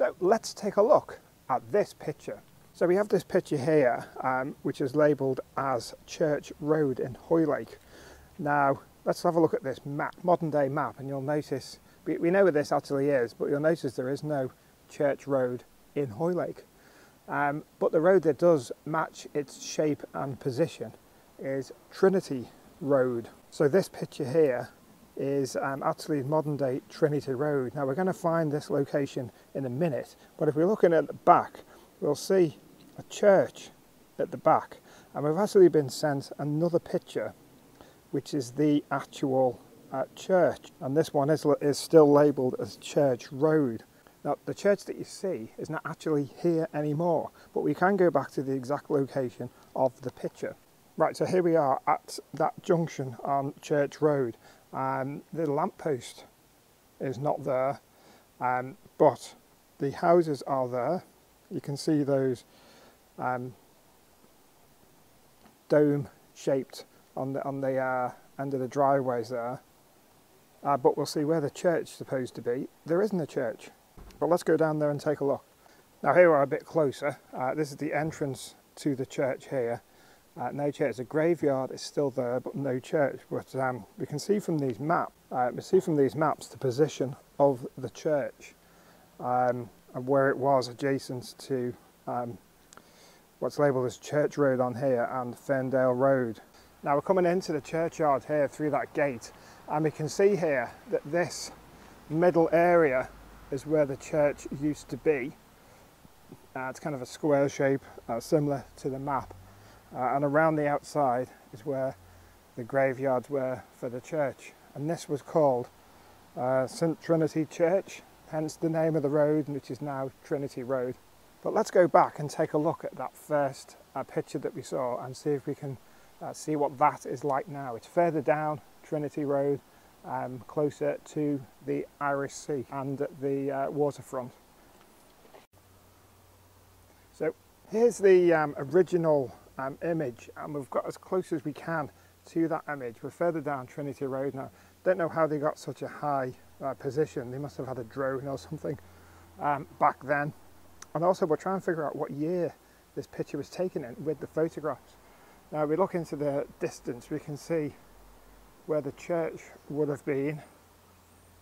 So let's take a look at this picture. So we have this picture here, which is labelled as Church Road in Hoylake. Now, let's have a look at this map, modern day map, and you'll notice, we know where this actually is, but you'll notice there is no Church Road in Hoylake. But the road that does match its shape and position is Trinity Road. So this picture here is actually modern day Trinity Road. Now we're going to find this location in a minute, but if we're looking at the back, we'll see a church at the back, and we've actually been sent another picture which is the actual church, and this one is still labelled as Church Road. Now the church that you see is not actually here anymore, but we can go back to the exact location of the picture. Right, so here we are at that junction on Church Road. The lamppost is not there, but the houses are there. You can see those dome shaped on the end of the driveways there, but we'll see where the church is supposed to be. There isn't a church, but let's go down there and take a look. Now here we are a bit closer. This is the entrance to the church here. No church. The graveyard is still there, but no church. But we can see from these maps, the position of the church and where it was adjacent to what's labelled as Church Road on here and Ferndale Road. Now we're coming into the churchyard here through that gate, and we can see here that this middle area is where the church used to be. It's kind of a square shape, similar to the map. And around the outside is where the graveyards were for the church. And this was called St Trinity Church, hence the name of the road, which is now Trinity Road. But let's go back and take a look at that first picture that we saw and see if we can see what that is like now. It's further down Trinity Road, closer to the Irish Sea and the waterfront. So here's the original image, and we've got as close as we can to that image. We're further down Trinity Road now. Don't know how they got such a high position. They must have had a drone or something back then. And also we're trying to figure out what year this picture was taken in with the photographs. Now we look into the distance, we can see where the church would have been.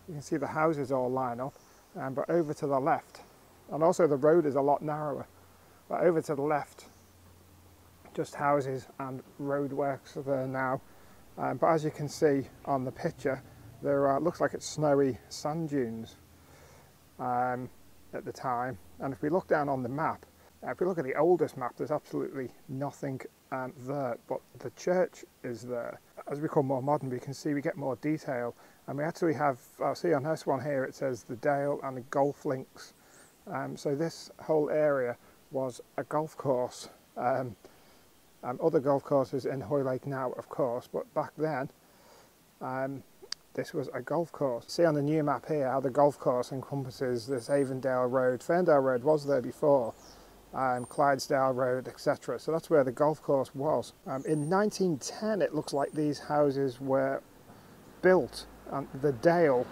You can see the houses all line up, but over to the left, and also the road is a lot narrower, but over to the left, just houses and roadworks are there now. But as you can see on the picture, there looks like it's snowy sand dunes at the time. And if we look down on the map, if we look at the oldest map, there's absolutely nothing there, but the church is there. As we become more modern, we can see we get more detail, and we actually have, see on this one here, it says the Dale and the golf links. So this whole area was a golf course. Other golf courses in Hoylake now, of course, but back then this was a golf course. See on the new map here how the golf course encompasses this Avondale Road. Ferndale Road was there before, Clydesdale Road, etc. So that's where the golf course was. In 1910 it looks like these houses were built, and the Dale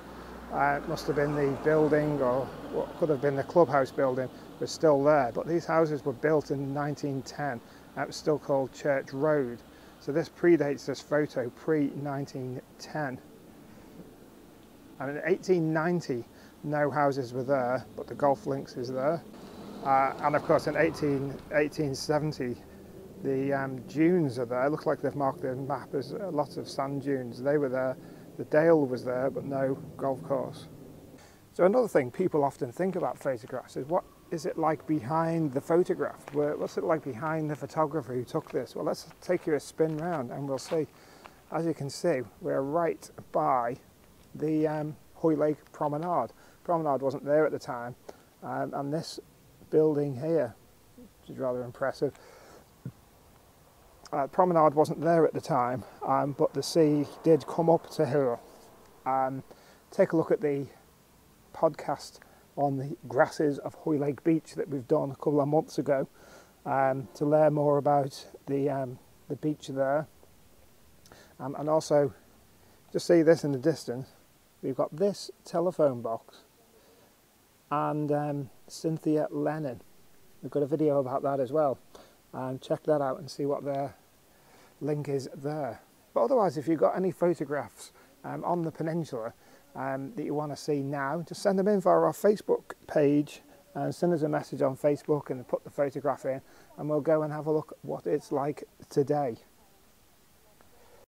must have been the building, or what could have been the clubhouse building, was still there, but these houses were built in 1910. It was still called Church Road. So this predates this photo, pre-1910. And in 1890, no houses were there, but the golf links is there. And of course in 1870, the dunes are there. It looks like they've marked the map as lots of sand dunes. They were there. The Dale was there, but no golf course. So another thing people often think about photographs is, what is it like behind the photograph? What's it like behind the photographer who took this? Well, let's take you a spin round and we'll see. As you can see, we're right by the Hoylake Promenade. Promenade wasn't there at the time, and this building here, which is rather impressive, Promenade wasn't there at the time, but the sea did come up to here. Take a look at the podcast on the grasses of Hoylake Beach that we've done a couple of months ago, to learn more about the beach there. And also, just see this in the distance, we've got this telephone box and Cynthia Lennon. We've got a video about that as well. Check that out and see what their link is there. But otherwise, if you've got any photographs on the peninsula that you want to see now, just send them in via our Facebook page and send us a message on Facebook and put the photograph in, and we'll go and have a look at what it's like today.